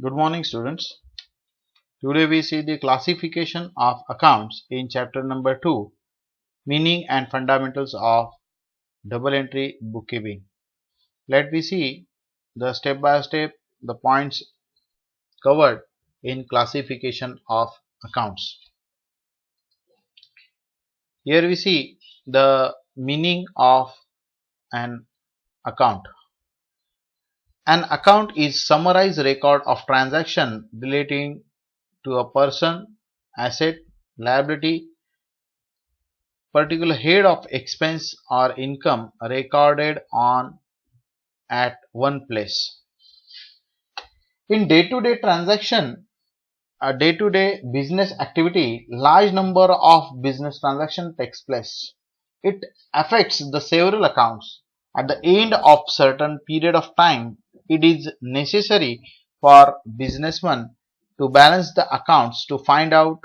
Good morning, students. Today we see the classification of accounts in chapter number 2, meaning and fundamentals of double entry bookkeeping. Let me see the step by step the points covered in classification of accounts. Here we see the meaning of an account. An account is summarized record of transaction relating to a person, asset, liability, particular head of expense or income recorded on at one place. In day-to-day transaction, a day-to-day business activity, large number of business transaction takes place. It affects the several accounts. At the end of certain period of time, it is necessary for businessman to balance the accounts to find out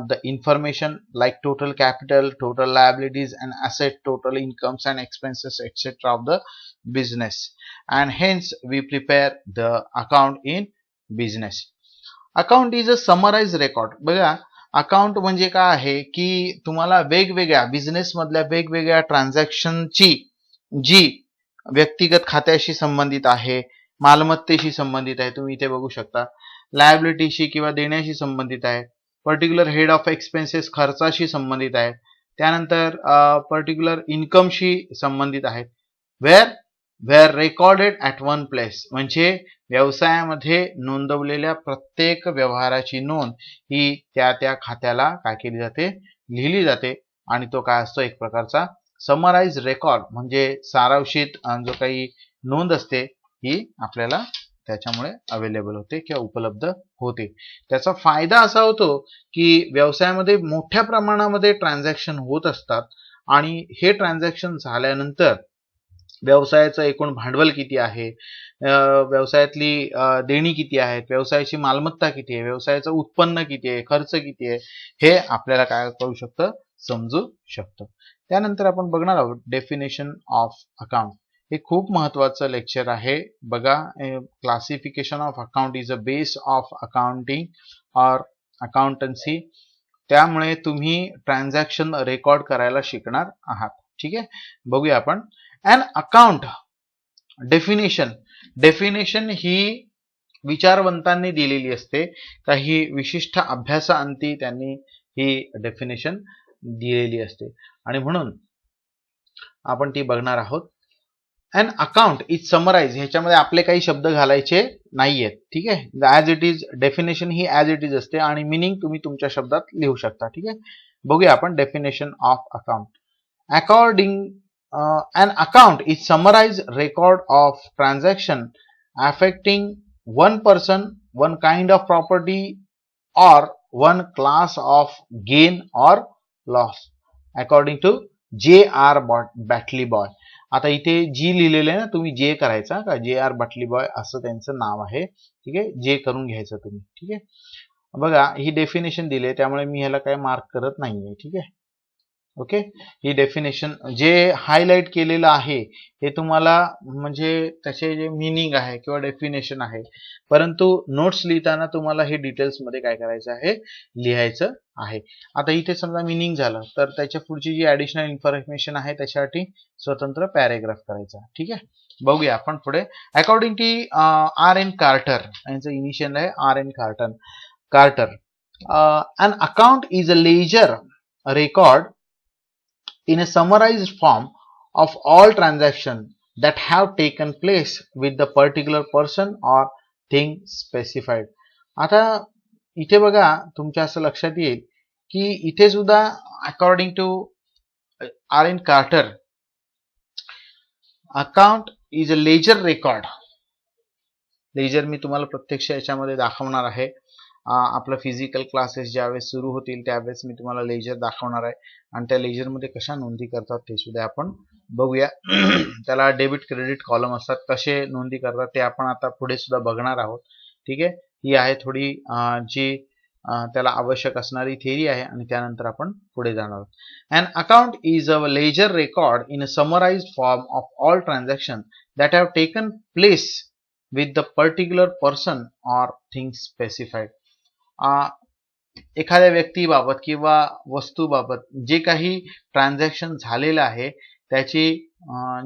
the information like total capital, total liabilities and asset, total incomes and expenses, etc. of the business, and hence we prepare the account in business. Account is a summarise record. बघा, account म्हणजे काय आहे की तुम्हाला वेगवेगळ्या business मधल्या वेगवेगळ्या ट्रान्झॅक्शनची जी व्यक्तिगत खात्याशी संबंधित आहे, मालमत्तेशी संबंधित आहे, तुम्ही इथे बघू शकता, लायबिलिटीशी किंवा देण्याशी संबंधित आहे, पर्टिक्युलर हेड ऑफ एक्सपेन्सेस खर्चाशी संबंधित आहे, त्यानंतर पर्टिक्युलर इन्कमशी संबंधित आहेत. Where recorded at one place म्हणजे व्यवसायामध्ये नोंदवलेल्या प्रत्येक व्यवहाराची नोंद ही त्या त्या खात्याला काय केली जाते, लिहिली जाते, आणि तो काय असतो, एक प्रकारचा समराइज रेकॉर्ड म्हणजे सारांशित जो काही नोंद असते ही आपल्याला त्याच्यामुळे अवेलेबल होते किंवा उपलब्ध होते. त्याचा फायदा असा होतो की व्यवसायामध्ये मोठ्या प्रमाणामध्ये ट्रान्झॅक्शन होत असतात आणि हे ट्रान्झॅक्शन झाल्यानंतर व्यवसायाचं एकूण भांडवल किती आहे, व्यवसायातली देणी किती आहेत, व्यवसायाची मालमत्ता किती आहे, व्यवसायाचं उत्पन्न किती आहे, खर्च किती आहे, हे आपल्याला काय करू शकतं, समजू शकतं. त्यानंतर आपण बघणार आहोत डेफिनेशन ऑफ अकाउंट. हे खूप महत्वाचं लेक्चर आहे. बघा, classification of account is a base of accounting or accountancy. त्यामुळे तुम्ही ट्रान्झॅक्शन रेकॉर्ड करायला शिकणार आहात. ठीक आहे, बघूया आपण. An account डेफिनेशन ही विचारवंतांनी दिलेली असते. काही विशिष्ट अभ्यासाअंती त्यांनी ही डेफिनेशन दिलेली असते आणि म्हणून आपण ती बघणार आहोत. An account इज समराइज, ह्याच्यामध्ये आपले काही शब्द घालायचे नाहीयेत. ठीक आहे, as it is definition he as it is असते आणि मिनिंग तुम्ही तुमच्या शब्दात लिहू शकता. ठीक आहे, बघूया आपण definition of account. According an account is summarized record of transaction affecting one person, one kind of property or one class of gain or loss according to J.R. Batley Boy. आता इथे जी लिहिलेलं आहे ना, तुम्ही जे करायचा का, J.R. बाटली बॉय असं त्यांचं नाव आहे. ठीक आहे, जे करून घ्यायचं तुम्ही. ठीक आहे, बघा ही डेफिनेशन दिली त्यामुळे मी ह्याला काय मार्क करत नाहीये. ठीक आहे, ओके. ही डेफिनेशन जे हायलाइट केलेलं आहे हे तुम्हाला म्हणजे त्याचे जे मीनिंग आहे किंवा डेफिनेशन आहे, परंतु नोट्स लिहिताना तुम्हाला हे डिटेल्स मध्ये काय करायचं आहे, लिहायचं आहे. आता इथे समजा मीनिंग झालं तर त्याच्या पुढची जी ऍडिशनल इन्फॉर्मेशन आहे त्याच्यासाठी स्वतंत्र पॅरेग्राफ करायचा. ठीक आहे, बघूया आपण पुढे. According to R.N. कार्टर, यांचं इनिशियल आहे R.N. Carter. An account is a ledger record in a summarized form of all transactions that have taken place with the particular person or thing specified. आता इथे बघा, तुमच्या असं लक्षात येईल की इथे सुद्धा according to R.N. Carter, account is a ledger record. Ledger मी तुम्हाला प्रत्यक्ष याच्यामध्ये दाखवणार आहे. आपला फिजिकल क्लासेस ज्यावेळेस सुरू होतील त्यावेळेस मी तुम्हाला लेजर दाखवणार आहे आणि त्या लेजर मध्ये कशा नोंदी करतात ते सुद्धा आपण बघूया. त्याला डेबिट क्रेडिट कॉलम असतात, कसे नोंदी करतात ते आपण आता पुढे सुद्धा बघणार आहोत. ठीक आहे, ही आहे थोडी जी त्याला आवश्यक असणारी थिअरी आहे आणि त्यानंतर आपण पुढे जाणार आहोत. An account is a ledger record in a summarized form of all transactions that have taken place with the particular person or thing specified. एखाद्या व्यक्तीबाबत किंवा वस्तूबाबत जे काही ट्रान्झॅक्शन झालेलं आहे त्याची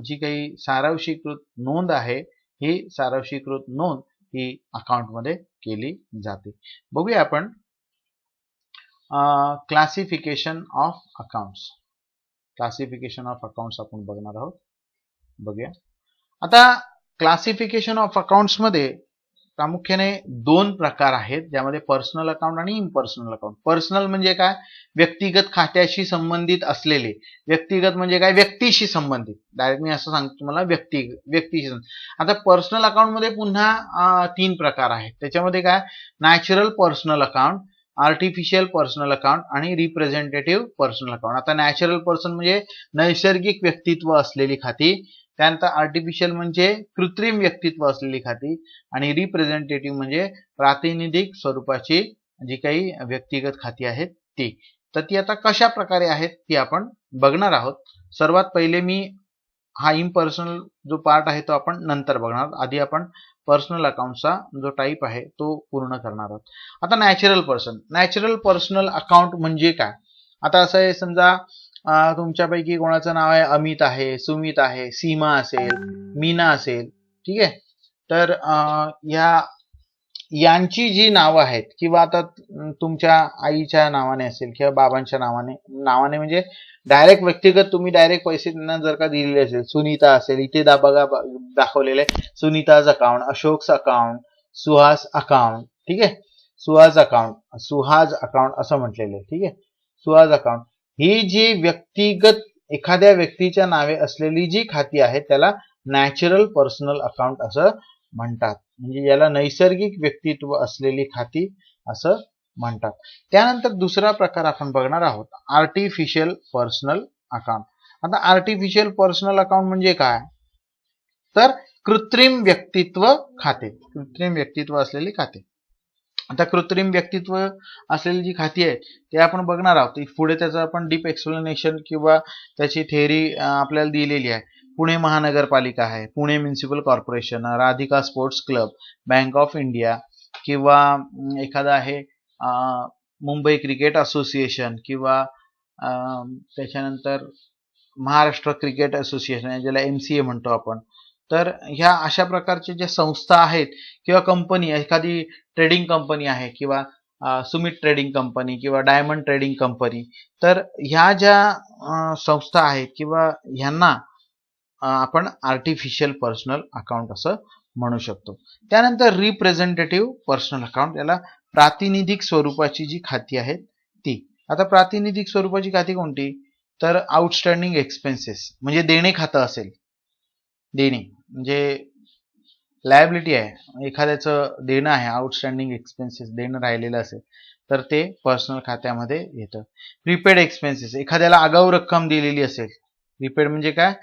जी काही सारांशीकृत नोंद आहे ही सारांशीकृत नोंद ही अकाउंट मध्ये केली जाते. बघूया आपण classification of accounts. Classification of accounts आपण बघणार आहोत. बघूया आता क्लासिफिकेशन ऑफ अकाउंट्स मध्ये प्रामुख्याने दोन प्रकार आहेत ज्यामध्ये पर्सनल अकाउंट आणि इम्पर्सनल अकाउंट. पर्सनल म्हणजे काय, व्यक्तिगत खात्याशी संबंधित असलेले. व्यक्तिगत म्हणजे काय, व्यक्तीशी संबंधित. डायरेक्ट मी असं सांगतो तुम्हाला व्यक्तीशी. आता पर्सनल अकाउंट मध्ये पुन्हा तीन प्रकार आहेत. त्याच्यामध्ये काय, natural personal account, artificial personal account आणि रिप्रेझेंटेटिव्ह पर्सनल अकाउंट. आता नॅचरल पर्सन म्हणजे नैसर्गिक व्यक्तित्व असलेली खाती, त्यानंतर आर्टिफिशियल म्हणजे कृत्रिम व्यक्तित्व असलेली खाती आणि रिप्रेझेंटेटिव्ह म्हणजे प्रातिनिधिक स्वरूपाची जी काही व्यक्तिगत खाती आहेत ती. तर ती आता कशा प्रकारे आहेत ती आपण बघणार आहोत. सर्वात पहिले मी हा इम्पर्सनल जो पार्ट आहे तो आपण नंतर बघणार आहोत. आधी आपण पर्सनल अकाउंटचा जो टाईप आहे तो पूर्ण करणार आहोत. आता natural person. Natural personal account म्हणजे काय, आता असं आहे समजा तुमच्यापैकी कोणाचं नाव आहे अमित आहे, सुमित आहे, सीमा असेल, मीना असेल, ठीक आहे. तर यांची जी नावं आहेत किंवा आता तुमच्या आईच्या नावाने असेल किंवा बाबांच्या नावाने म्हणजे डायरेक्ट व्यक्तिगत तुम्ही डायरेक्ट पैसे त्यांना जर का दिलेले असेल, सुनीता असेल, इथे बघा दाखवलेले Sunita's account, Ashok's account, Suhas account, ठीक आहे, सुहास अकाउंट असं म्हटलेलं आहे, ठीक आहे, सुहास अकाउंट. ही जी व्यक्तिगत एखाद्या व्यक्तीच्या नावे असलेली जी खाती आहेत त्याला नॅचरल पर्सनल अकाउंट असं म्हणतात. म्हणजे याला नैसर्गिक व्यक्तित्व असलेली खाती असं म्हणतात. त्यानंतर दुसरा प्रकार आपण बघणार आहोत, आर्टिफिशियल पर्सनल अकाउंट. आता आर्टिफिशियल पर्सनल अकाउंट म्हणजे काय, तर कृत्रिम व्यक्तित्व खाते, कृत्रिम व्यक्तित्व असलेली खाते. आता कृत्रिम व्यक्तित्व असलेली जी खाती आहेत ते आपण बघणार आहोत. पुढे त्याचं आपण डीप एक्सप्लेनेशन किंवा त्याची थेअरी आपल्याला दिलेली आहे. पुणे महानगरपालिका आहे, Pune municipal corporation, Radhika sports club, bank of India किंवा एखादा आहे मुंबई क्रिकेट असोसिएशन किंवा त्याच्यानंतर महाराष्ट्र क्रिकेट असोसिएशन ज्याला MCA म्हणतो आपण. तर ह्या अशा प्रकारचे ज्या संस्था आहेत किंवा कंपनी, एखादी ट्रेडिंग कंपनी आहे किंवा सुमित ट्रेडिंग कंपनी किंवा डायमंड ट्रेडिंग कंपनी, तर ह्या ज्या संस्था आहेत किंवा ह्यांना आपण आर्टिफिशियल पर्सनल अकाउंट असं म्हणू शकतो. त्यानंतर रिप्रेझेंटेटिव्ह पर्सनल अकाउंट, याला प्रातिनिधिक स्वरूपाची जी खाती आहेत ती. आता प्रातिनिधिक स्वरूपाची खाती कोणती, तर आउटस्टँडिंग एक्सपेन्सेस म्हणजे देणे खातं असेल, देणे म्हणजे लायबिलिटी आहे, एखाद्याचं देणं आहे, आउटस्टँडिंग एक्सपेन्सेस देणं राहिलेलं असेल तर ते पर्सनल खात्यामध्ये येतं. प्रीपेड एक्सपेन्सेस, एखाद्याला आगाऊ रक्कम दिलेली असेल, प्रीपेड म्हणजे काय,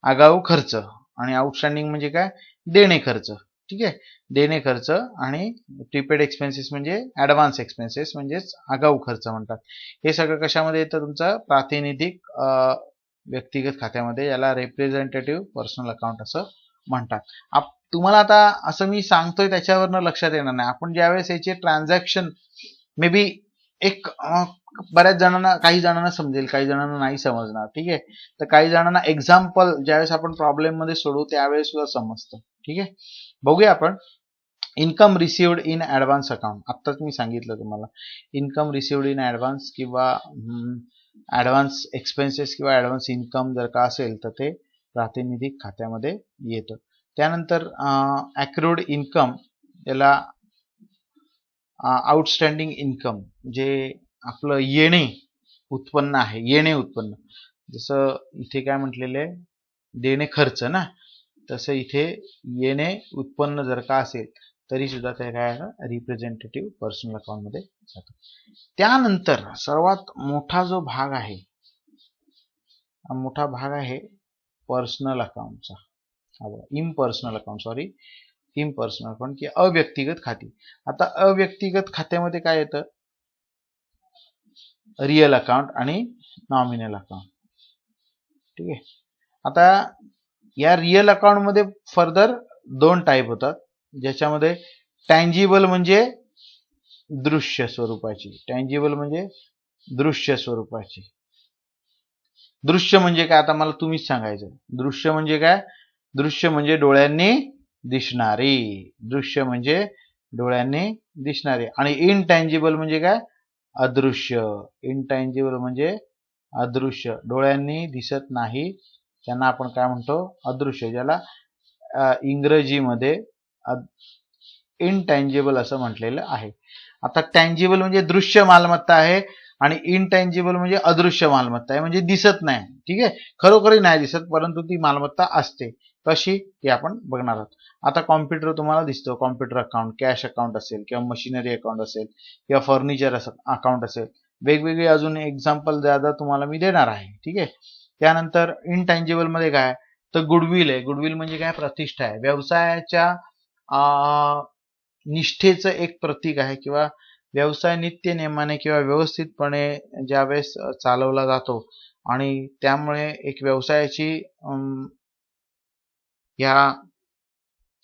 आगाऊ खर्च, आणि आउटस्टँडिंग म्हणजे काय, देणे खर्च, ठीक आहे, देणे खर्च. आणि प्रीपेड एक्सपेन्सेस म्हणजे ऍडव्हान्स एक्सपेन्सेस म्हणजेच आगाऊ खर्च म्हणतात. हे सगळं कशामध्ये येतं, तुमचं प्रातिनिधिक व्यक्तिगत खात्यामध्ये, याला रिप्रेझेंटेटिव्ह पर्सनल अकाउंट असं म्हणतात. तुम्हाला आता असं मी सांगतोय त्याच्यावरनं लक्षात येणार नाही, आपण ज्यावेळेस याचे ट्रान्झॅक्शन मे बी एक बऱ्याच जणांना, काही जणांना समजेल, काही जणांना नाही समजणार, ठीक आहे. तर काही जणांना एक्झाम्पल ज्यावेळेस आपण प्रॉब्लेम मध्ये सोडवू त्यावेळेस सुद्धा समजतं, ठीक आहे. बघूया आपण income received in advance account. आत्ताच मी सांगितलं तुम्हाला, इन्कम रिसिव्ड इन ऍडव्हान्स किंवा ऍडव्हान्स एक्सपेन्सेस किंवा ऍडव्हान्स इन्कम जर का असेल तर ते प्रातिनिधिक खात्यामध्ये येतं. त्यानंतर अक्रूड इन्कम, याला आउटस्टँडिंग इन्कम जे आपलं येणे उत्पन्न आहे, येणे उत्पन्न, जसं इथे काय म्हटलेलं आहे, देणे खर्च ना, तसं इथे येणे उत्पन्न जर का असेल तरी सुद्धा ते काय रिप्रेझेंटेटिव्ह पर्सनल अकाउंट मध्ये जातं. त्यानंतर सर्वात मोठा जो भाग आहे, मोठा भाग आहे पर्सनल अकाउंटचा, इम्पर्सनल अकाउंट की अव्यक्तिगत खाती. आता अव्यक्तिगत खात्यामध्ये काय येतं, रिअल अकाउंट आणि नॉमिनल अकाउंट, ठीक आहे. आता या रिअल अकाउंट मध्ये फर्दर दोन टाईप होतात, ज्याच्यामध्ये टँजिबल म्हणजे दृश्य स्वरूपाची, टँजिबल म्हणजे दृश्य स्वरूपाची. दृश्य म्हणजे काय आता मला तुम्हीच सांगायचं. दृश्य म्हणजे काय? दृश्य म्हणजे डोळ्यांनी दिसणारी, दृश्य म्हणजे डोळ्यांनी दिसणारी. आणि इनटँजिबल म्हणजे काय? अदृश्य. इनटँजिबल म्हणजे अदृश्य, डोळ्यांनी दिसत नाही, त्यांना आपण काय म्हणतो? अदृश्य, ज्याला इंग्रजीमध्ये इनटँजिबल असं म्हटलेलं आहे. आता टँजिबल म्हणजे दृश्य मालमत्ता आहे आणि इनटँजिबल म्हणजे अदृश्य मालमत्ता आहे, म्हणजे दिसत नाही. ठीक आहे, खरोखरी नाही दिसत, परंतु ती मालमत्ता असते. कशी ती आपण बघणार आहोत. आता कॉम्प्युटर तुम्हाला दिसतो, कॉम्प्युटर अकाउंट, कॅश अकाउंट असेल किंवा मशिनरी अकाउंट असेल किंवा फर्निचर अकाउंट असेल, वेगवेगळे अजून एक्झाम्पल ज्यादा तुम्हाला मी देणार आहे. ठीक आहे. त्यानंतर इनटँजिबल मध्ये काय? तर गुडविल आहे. गुडविल म्हणजे काय? प्रतिष्ठा आहे, व्यवसायाच्या निष्ठेचं एक प्रतीक आहे, किंवा व्यवसाय नित्य नेमाने किंवा व्यवस्थितपणे ज्यावेळेस चालवला जातो आणि त्यामुळे एक व्यवसायाची या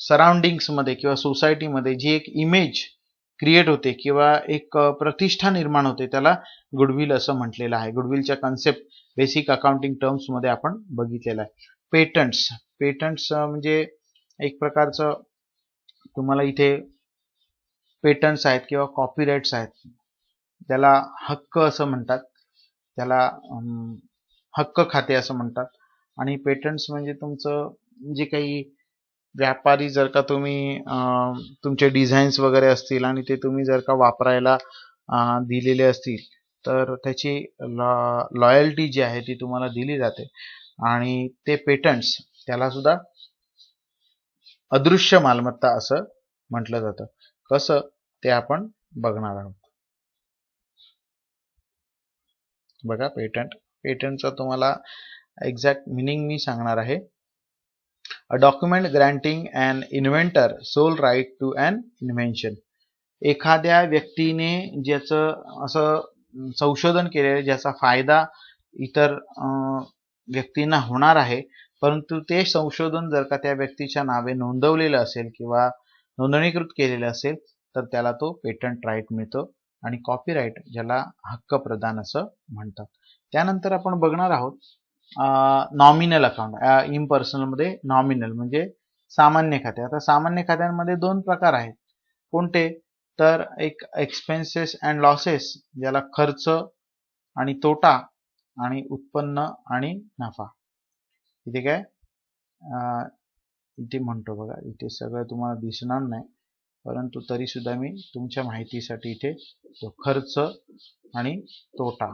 सराउंडिंग्स मध्ये किंवा सोसायटीमध्ये जी एक इमेज क्रिएट होते किंवा एक प्रतिष्ठा निर्माण होते, त्याला गुडविल असं म्हटलेलं आहे. गुडविलच्या कन्सेप्ट बेसिक अकाउंटिंग टर्म्स मध्ये आपण बघितलेलं आहे. पेटंट्स, पेटंट्स म्हणजे एक प्रकारचं तुम्हाला इथे पेटंट्स आहेत किंवा कॉपीराइट्स आहेत, त्याला हक्क असं म्हणतात, त्याला हक्क खाते असं म्हणतात. आणि पेटंट्स म्हणजे तुमचं जे काही व्यापारी जर का तुम्ही तुमचे डिझाईन्स वगैरे असतील आणि ते तुम्ही जर का वापरायला दिलेले असतील, तर त्याची लॉयल्टी जी आहे ती तुम्हाला दिली जाते. आणि ते पेटंट्स त्याला सुद्धा अदृश्य मालमत्ता असं म्हटलं जातं. कसं ते आपण बघणार आहोत. बघा, पेटंटचा तुम्हाला एक्झॅक्ट मिनिंग मी सांगणार आहे. A document granting an inventor sole right to an invention. एखाद्या व्यक्तीने ज्याचं असं संशोधन केलेलं ज्याचा फायदा इतर व्यक्तींना होणार आहे, परंतु ते संशोधन जर का त्या व्यक्तीच्या नावे नोंदवलेलं असेल किंवा नोंदणीकृत केलेलं असेल, तर त्याला तो पेटंट राईट मिळतो. आणि कॉपीराईट ज्याला हक्क प्रदान असं म्हणतात. त्यानंतर आपण बघणार आहोत नॉमिनल अकाउंट. इम्पर्सनल मध्ये नॉमिनल म्हणजे सामान्य खाते. आता सामान्य खात्यांमध्ये दोन प्रकार आहेत. कोणते? तर एक एक्सपेन्सेस अँड लॉसेस, ज्याला खर्च आणि तोटा आणि उत्पन्न आणि नफा. इथे काय इथे म्हणतो बघा, इथे सगळं तुम्हाला दिसणार नाही, परंतु तरी सुद्धा मी तुमच्या माहितीसाठी इथे खर्च आणि तोटा,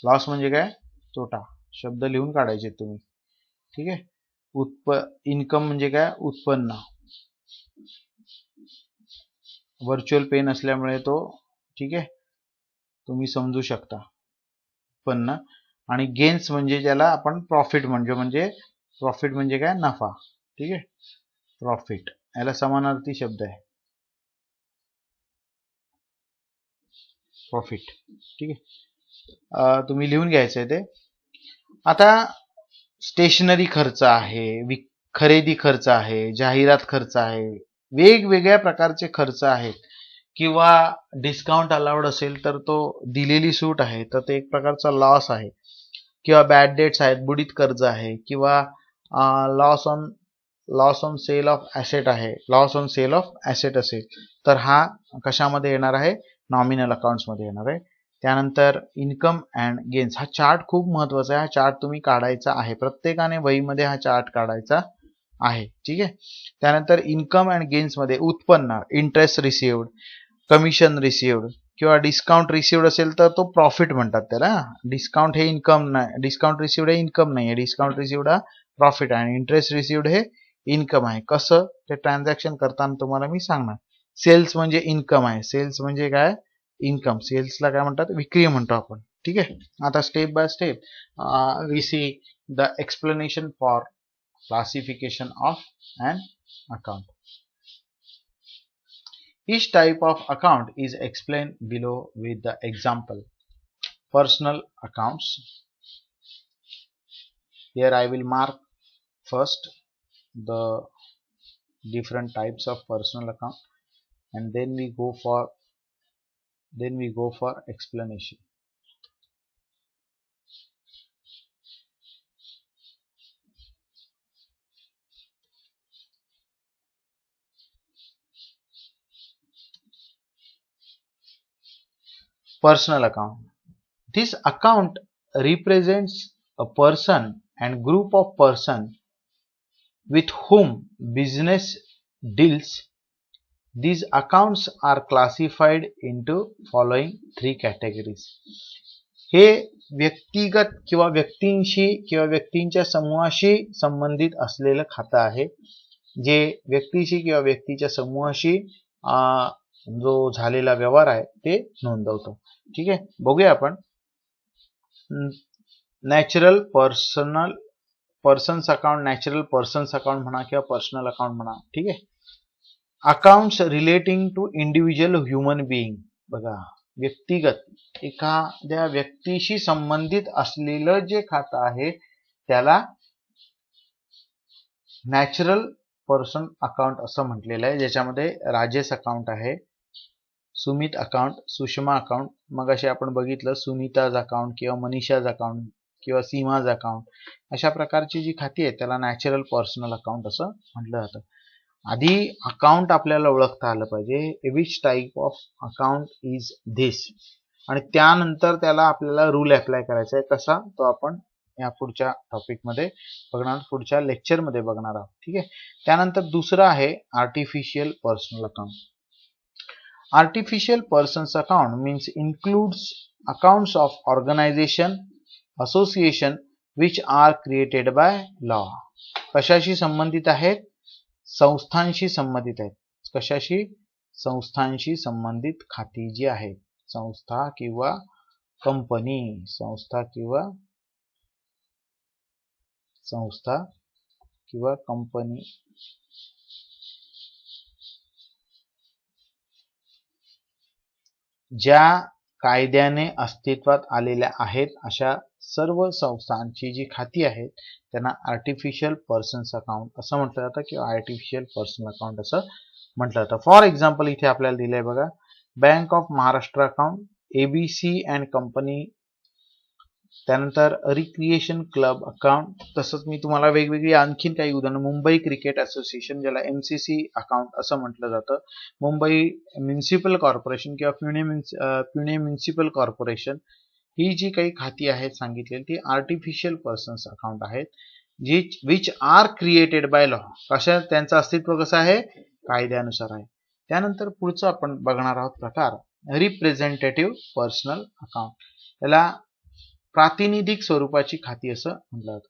लॉस म्हणजे काय? तोटा, शब्द लिहून काढायचे तुम्ही. ठीक आहे. इन्कम म्हणजे काय? उत्पन्न. व्हर्च्युअल पेन असल्यामुळे तो ठीक आहे तुम्ही समजू शकता, उत्पन्न. आणि गेन्स म्हणजे ज्याला आपण प्रॉफिट म्हणजे प्रॉफिट म्हणजे काय? नफा. ठीक आहे, प्रॉफिट याला समानार्थी शब्द आहे प्रॉफिट. ठीक आहे, तुम्ही लिहून घ्यायचं आहे ते. आता स्टेशनरी खर्च आहे, खरेदी खर्च आहे, जाहिरात खर्च आहे, वेगवेगळ्या प्रकारचे खर्च आहेत. किंवा डिस्काउंट अलाउड असेल तर तो दिलेली सूट आहे, तर ते एक प्रकारचा लॉस आहे. किंवा बॅड डेट्स आहेत, बुडीत कर्ज आहे, किंवा loss on sale of asset आहे, loss on sale of asset असेल, तर हा कशामध्ये येणार आहे? नॉमिनल अकाउंट्स मध्ये येणार आहे. त्यानंतर इन्कम अँड गेन्स, हा चार्ट खूप महत्वाचा आहे. हा चार्ट तुम्ही काढायचा आहे, प्रत्येकाने वहीमध्ये हा चार्ट काढायचा आहे. ठीक आहे. त्यानंतर इन्कम अँड गेन्स मध्ये उत्पन्न, इंटरेस्ट रिसिव्ड, कमिशन रिसिव्ड किंवा डिस्काउंट रिसिव्ड असेल तर तो प्रॉफिट म्हणतात त्याला. डिस्काउंट हे इन्कम नाही, डिस्काउंट रिसिव्ड हे इन्कम नाही आहे, डिस्काउंट रिसिव्ड हा प्रॉफिट आहे आणि इंटरेस्ट रिसिव्ड हे इन्कम आहे. कसं ते ट्रान्झॅक्शन करताना तुम्हाला मी सांगणार. सेल्स म्हणजे इन्कम आहे, सेल्स म्हणजे काय? इन्कम. सेल्सला काय म्हणतात? विक्री म्हणतो आपण. ठीक आहे. आता step by step we see the explanation for classification of an account. Each type of account is explained below with the example. Personal accounts. Here I will mark first the different types of personal account, and then we go for explanation. Personal account. This account represents a person and group of person with whom business deals. These accounts are classified into following three categories. हे व्यक्तिगत किंवा व्यक्तींशी किंवा व्यक्तींच्या समूहाशी संबंधित असलेलं खातं आहे, जे व्यक्तीशी किंवा व्यक्तीच्या समूहाशी जो झालेला व्यवहार आहे ते नोंदवतो. ठीक आहे, बघूया आपण. Natural persons account, natural persons account म्हणा किंवा पर्सनल अकाउंट म्हणा. ठीक आहे. Accounts relating to individual human being. बघा, व्यक्तिगत एखाद्या व्यक्तीशी संबंधित असलेलं जे खातं आहे त्याला नॅचरल पर्सन अकाउंट असं म्हटलेलं आहे, ज्याच्यामध्ये राजेश अकाउंट आहे, सुमित अकाउंट, सुषमा अकाउंट, मग असे आपण बघितलं सुनीताज अकाउंट किंवा मनीषाज अकाउंट किंवा सीमाज अकाउंट, अशा प्रकारची जी खाती आहेत त्याला नॅचरल पर्सनल अकाउंट असं म्हटलं जातं. आधी अकाउंट आपल्याला ओळखता आलं पाहिजे, which type of account is this, आणि त्यानंतर त्याला आपल्याला रूल अप्लाय करायचा आहे. कसा, तो आपण या पुढच्या टॉपिकमध्ये बघणार, पुढच्या लेक्चरमध्ये बघणार आहोत. ठीक आहे. त्यानंतर दुसरं आहे artificial personal account. Artificial persons account means includes accounts of organisation, association which are created by law. कशाशी संबंधित आहेत? संस्थांशी संबंधित आहेत. कशाशी? संस्थांशी संबंधित खाती जी आहेत, संस्था किंवा कंपनी, संस्था किंवा कंपनी ज्या कायद्याने अस्तित्वात आलेल्या आहेत अशा सर्व संस्थांची जी खाती आहेत त्यांना आर्टिफिशियल पर्सन्स अकाउंट असं म्हटलं जातं किंवा आर्टिफिशियल पर्सनल अकाउंट असं म्हटलं जातं. फॉर एक्झाम्पल इथे आपल्याला दिलंय बघा, bank of Maharashtra account, ABC and company, त्यानंतर रिक्रिएशन क्लब अकाउंट. तसंच मी तुम्हाला वेगवेगळी आणखीन काही उदाहरणं, मुंबई क्रिकेट असोसिएशन ज्याला एमसीसी अकाउंट असं म्हटलं जातं, मुंबई म्युनिसिपल कॉर्पोरेशन किंवा पुणे म्युनिसिपल कॉर्पोरेशन, ही जी काही खाती आहेत सांगितलेली ती आर्टिफिशियल पर्सन्स अकाउंट आहेत, जी which are created by law. कशा, त्यांचं अस्तित्व कसं आहे? कायद्यानुसार आहे. त्यानंतर पुढचं आपण बघणार आहोत प्रकार रिप्रेझेंटेटिव्ह पर्सनल अकाउंट. याला प्रातिनिधिक स्वरूपाची खाती असं म्हटलं जातं.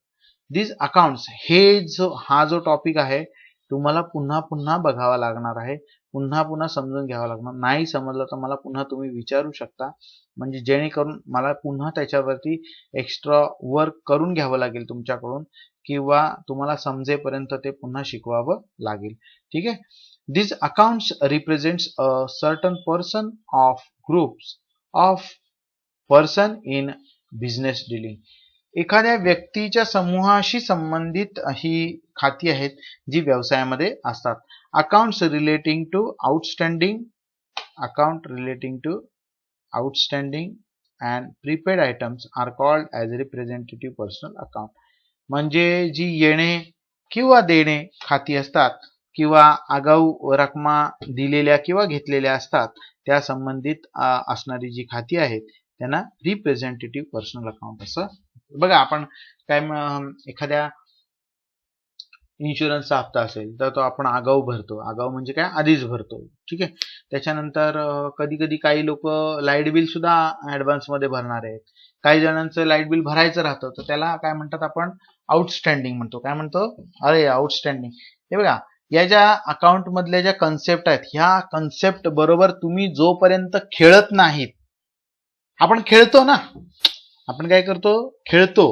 दिस अकाउंट्स, हा जो टॉपिक आहे तुम्हाला पुन्हा पुन्हा बघावा लागणार आहे, पुन्हा पुन्हा समजून घ्यावं लागणार. नाही समजलं तर मला पुन्हा तुम्ही विचारू शकता, म्हणजे जेणेकरून मला पुन्हा त्याच्यावरती एक्स्ट्रा वर्क करून घ्यावं लागेल तुमच्याकडून, किंवा तुम्हाला समजेपर्यंत ते पुन्हा शिकवावं लागेल. ठीक आहे. This accounts represents a certain person of groups of person in business dealing. एखाद्या व्यक्तीच्या समूहाशी संबंधित ही खाती आहेत जी व्यवसायामध्ये असतात. Accounts relating to outstanding and prepaid items are called as representative personal account. म्हणजे जी येणे किंवा देणे खाती असतात किंवा आगाऊ रकमा दिलेल्या किंवा घेतलेल्या असतात त्या संबंधित असणारी जी खाती आहेत त्यांना रिप्रेझेंटेटिव्ह पर्सनल अकाउंट असं. बघा, आपण काय एखाद्या इन्शुरन्सचा हप्ता असेल तर तो आपण आगाऊ भरतो. आगाऊ म्हणजे काय? आधीच भरतो. ठीक आहे. त्याच्यानंतर कधी कधी काही लोक लाईट बिल सुद्धा ऍडव्हान्स मध्ये भरणार आहेत. काही जणांचं लाईट बिल भरायचं राहतं तर त्याला काय म्हणतात आपण? आउटस्टँडिंग म्हणतो. काय म्हणतो? अरे आउटस्टँडिंग. हे बघा, या ज्या अकाउंट मधल्या ज्या कन्सेप्ट आहेत, ह्या कन्सेप्ट बरोबर तुम्ही जोपर्यंत खेळत नाहीत, आपण खेळतो ना, आपण काय करतो? खेळतो.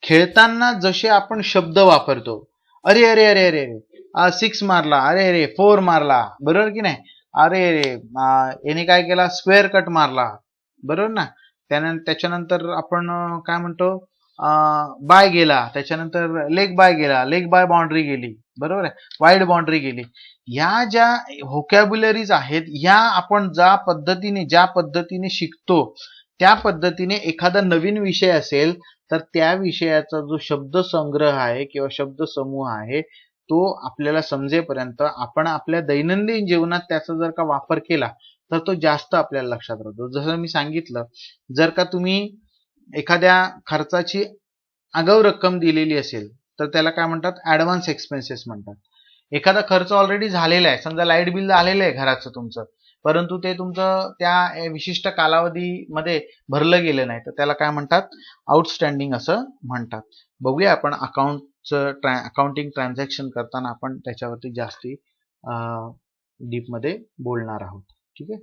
खेळताना जसे आपण शब्द वापरतो, अरे अरे अरे अरे अरे 6 मारला, अरे अरे 4 मारला, बरोबर की नाही? अरे अरे याने काय केला? स्क्वेअर कट मारला, बरोबर ना? त्याच्यानंतर आपण काय म्हणतो? बाय गेला, त्याच्यानंतर लेग बाय गेला, लेग बाय बाउंड्री गेली, बरोबर आहे, वाईड बाउंड्री गेली. या ज्या व्होकॅब्युलरीज आहेत, या आपण ज्या पद्धतीने शिकतो त्या पद्धतीने एखादा नवीन विषय असेल तर त्या विषयाचा जो शब्दसंग्रह आहे किंवा शब्दसमूह आहे तो आपल्याला समजेपर्यंत आपण आपल्या दैनंदिन जीवनात त्याचा जर का वापर केला तर तो जास्त आपल्याला लक्षात राहतो. जसं मी सांगितलं, जर का तुम्ही एखाद्या खर्चाची आगाऊ रक्कम दिलेली असेल तर त्याला काय म्हणतात, ऍडव्हान्स एक्सपेन्सेस म्हणतात. एखादा खर्च ऑलरेडी झालेला आहे, समजा लाईट बिल आलेलं आहे घराचं तुमचं, परंतु ते तुमचं त्या विशिष्ट कालावधीमध्ये भरलं गेलं नाही तर त्याला काय म्हणतात, आउटस्टँडिंग असं म्हणतात. बघूया आपण अकाउंटिंग ट्रान्झॅक्शन करताना आपण त्याच्यावरती जास्ती डीप मध्ये बोलणार आहोत. ठीक आहे.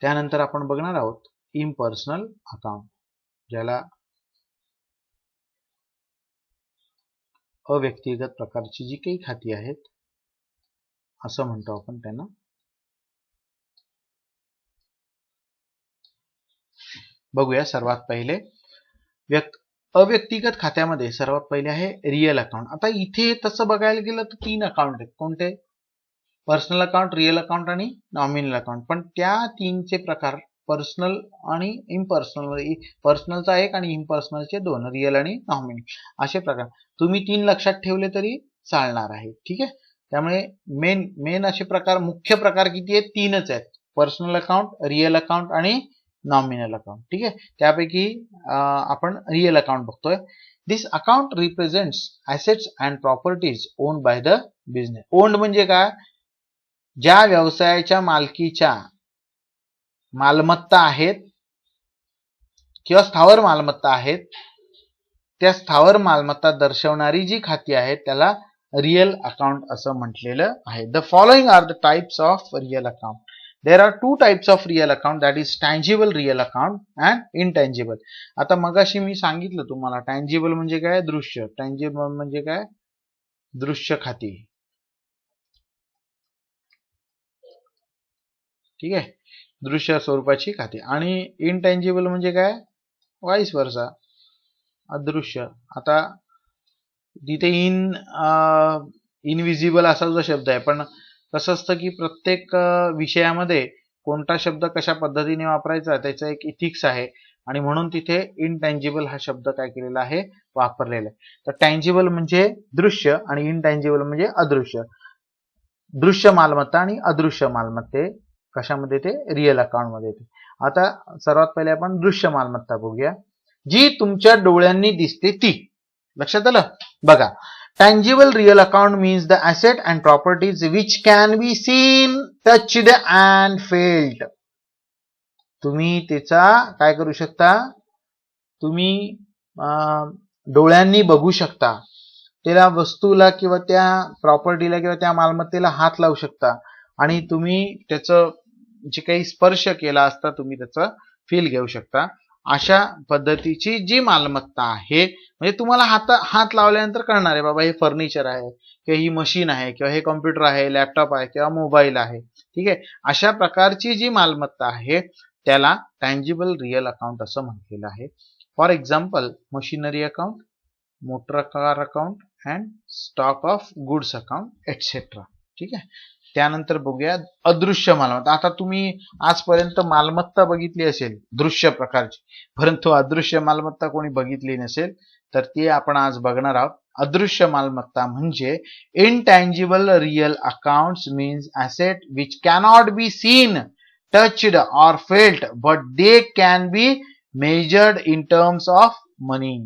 त्यानंतर आपण बघणार आहोत इम्पर्सनल अकाउंट, ज्याला अव्यक्तिगत प्रकारची जी काही खाती आहेत असं म्हणतो आपण त्यांना. बघूया. सर्वात पहिले अव्यक्तिगत खात्यामध्ये सर्वात पहिले आहे रिअल अकाउंट. आता इथे तसं बघायला गेलं तर 3 अकाउंट आहेत. कोणते? पर्सनल अकाउंट, रिअल अकाउंट आणि नॉमिनल अकाउंट. पण त्या 3चे प्रकार पर्सनल आणि इम्पर्सनल, पर्सनलचा एक आणि इम्पर्सनलचे 2, रिअल आणि नॉमिनल असे प्रकार तुम्ही 3 लक्षात ठेवले तरी चालणार आहे. ठीक आहे. त्यामुळे मेन असे प्रकार, मुख्य प्रकार किती आहेत? 3च आहेत, पर्सनल अकाउंट, रिअल अकाउंट आणि नॉमिनल अकाउंट. ठीक आहे. त्यापैकी आपण रिअल अकाउंट बघतोय. This account represents assets and properties owned by the business. Owned म्हणजे काय? ज्या व्यवसायाच्या मालकीच्या मालमत्ता आहेत किंवा स्थावर मालमत्ता आहेत, त्या स्थावर मालमत्ता दर्शवणारी जी खाती आहेत त्याला रिअल अकाउंट असं म्हटलेलं आहे. The following are the types of real account. There are 2 types of real account, that is tangible real account and intangible. आता मगाशी मी सांगितलं तुम्हाला tangible म्हणजे काय? दृश्य. tangible म्हणजे काय? दृश्य खाती. ठीक आहे. दृश्य स्वरूपाची खाती. आणि intangible म्हणजे काय? वाईस वर्सा, अदृश्य. आता तिथे इनविजिबल असा जो शब्द आहे, पण कसं असतं की प्रत्येक विषयामध्ये कोणता शब्द कशा पद्धतीने वापरायचा त्याचा एक इथिक्स आहे आणि म्हणून तिथे इनटँजिबल हा शब्द काय केलेला आहे? वापरलेला आहे. तर टँजिबल म्हणजे दृश्य आणि इनटँजिबल म्हणजे अदृश्य. दृश्य मालमत्ता आणि अदृश्य मालमत्ते कशामध्ये? ते रिअल अकाउंट मध्ये येते. आता सर्वात पहिले आपण दृश्य मालमत्ता बघूया, जी तुमच्या डोळ्यांनी दिसते ती. लक्षात आलं? बघा, tangible real account means the asset and properties which can be seen, touched and felt. तुम्ही त्याचा काय करू शकता? तुम्ही डोळ्यांनी बघू शकता, त्याला वस्तूला किंवा त्या प्रॉपर्टीला किंवा त्या मालमत्तेला हात लावू शकता आणि तुम्ही त्याचं जे काही स्पर्श केला असता तुम्ही त्याचा फील घेऊ शकता. अशा पद्धतीची जी मालमत्ता आहे, म्हणजे तुम्हाला हात लावल्यानंतर कळणार आहे बाबा हे फर्निचर आहे किंवा ही मशीन आहे किंवा हे कॉम्प्युटर आहे, लॅपटॉप आहे किंवा मोबाईल आहे. ठीक आहे. अशा प्रकारची जी मालमत्ता आहे त्याला टँजिबल रिअल अकाउंट असं म्हटलेलं आहे. For example, machinery account, motor car account and stock of goods account etcetera. ठीक आहे. त्यानंतर बघूया अदृश्य मालमत्ता. आता तुम्ही आजपर्यंत मालमत्ता बघितली असेल दृश्य प्रकारची, परंतु अदृश्य मालमत्ता कोणी बघितली नसेल तर ती आपण आज बघणार आहोत. अदृश्य मालमत्ता म्हणजे intangible real accounts means asset which cannot be seen, touched or felt but they can be measured in terms of money.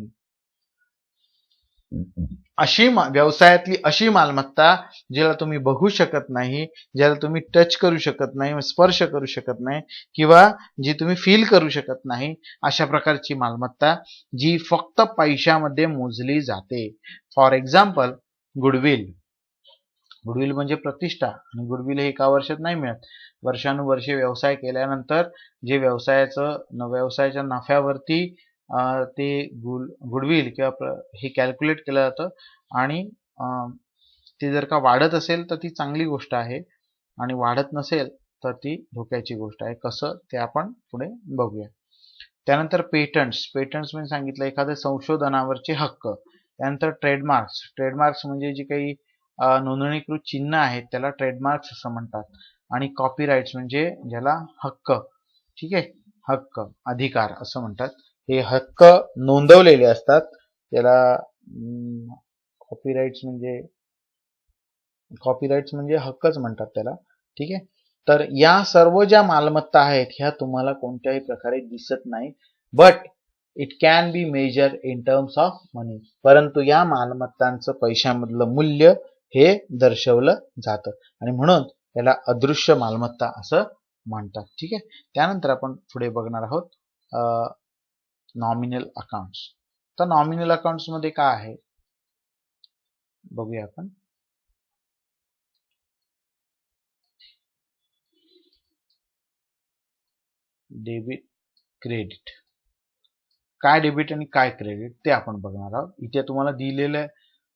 अशी व्यवसायातली अशी मालमत्ता ज्याला तुम्ही बघू शकत नाही, ज्याला तुम्ही टच करू शकत नाही, स्पर्श करू शकत नाही किंवा जी तुम्ही फील करू शकत नाही, अशा प्रकारची मालमत्ता जी फक्त पैशामध्ये मोजली जाते. For example, goodwill. गुडविल म्हणजे प्रतिष्ठा आणि गुडविल हे एका वर्षात नाही मिळत. वर्षानुवर्षे व्यवसाय केल्यानंतर जे व्यवसायाच्या नफ्यावरती ते गुडविल किंवा हे कॅल्क्युलेट केलं जातं आणि ते जर का वाढत असेल तर ती चांगली गोष्ट आहे आणि वाढत नसेल तर ती धोक्याची गोष्ट आहे. कसं ते आपण पुढे बघूया. त्यानंतर पेटंट्स. पेटंट्स म्हणजे सांगितलं एखाद्या संशोधनावरचे हक्क. त्यानंतर ट्रेडमार्क्स. ट्रेडमार्क्स म्हणजे जे काही नोंदणीकृत चिन्ह आहेत त्याला ट्रेडमार्क्स असं म्हणतात. आणि कॉपीराइट्स म्हणजे ज्याला हक्क, ठीक आहे, हक्क, अधिकार असं म्हणतात. हे हक्क नोंदवलेले असतात त्याला कॉपीराइट्स म्हणजे हक्कच म्हणतात त्याला, ठीक आहे. तर या सर्व ज्या मालमत्ता आहेत ह्या तुम्हाला कोणत्याही प्रकारे दिसत नाही, but it can be measure in terms of money. परंतु या मालमत्तांचं पैशामधलं मूल्य हे दर्शवलं जातं आणि म्हणून याला अदृश्य मालमत्ता असं म्हणतात, ठीक आहे. त्यानंतर आपण पुढे बघणार आहोत नॉमिनल अकाउंट्स. तर नॉमिनल अकाउंट्स मध्ये काय आहे बघूया आपण. Debit, credit. काय डेबिट आणि काय क्रेडिट ते आपण बघणार आहोत. इथे तुम्हाला दिलेलं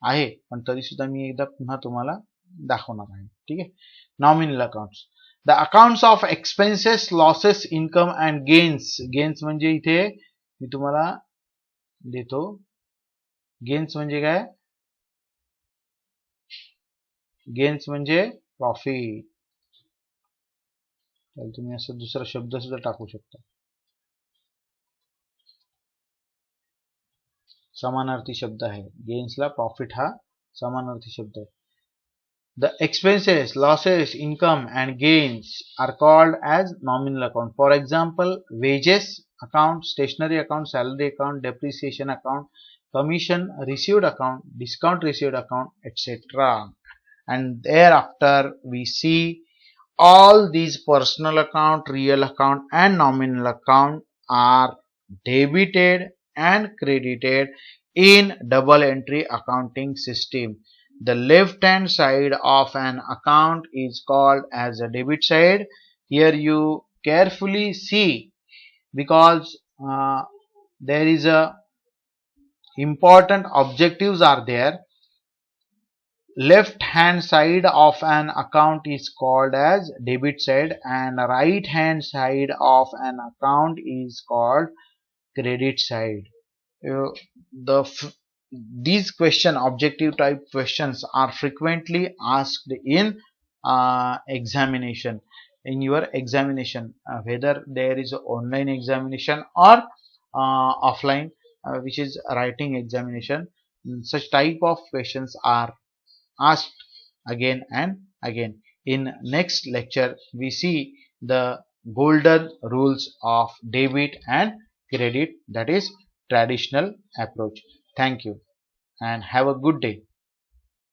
आहे पण तरी सुद्धा मी एकदा पुन्हा तुम्हाला दाखवणार आहे, ठीक आहे. Nominal accounts, the accounts of expenses, losses, income and gains. Gains म्हणजे इथे मी तुम्हाला देतो, गेन्स म्हणजे काय, गेन्स म्हणजे प्रॉफिट. तुम्ही असं दुसरा शब्द सुद्धा टाकू शकता, समानार्थी शब्द आहे. गेन्सला प्रॉफिट हा समानार्थी शब्द आहे. The expenses, losses, income and gains are called as nominal account. For example, wages account, stationery account, salary account, depreciation account, commission received account, discount received account, etc. And thereafter we see all these personal account, real account and nominal account are debited and credited in double entry accounting system. The left hand side of an account is called as a debit side. Here you carefully see because there is a important objectives are there. Left hand side of an account is called as debit side and right hand side of an account is called credit side. These objective type questions are frequently asked in examination, in your examination, whether there is an online examination or offline, which is writing examination. Such type of questions are asked again and again. In next lecture we see the golden rules of debit and credit, that is traditional approach. Thank you and have a good day.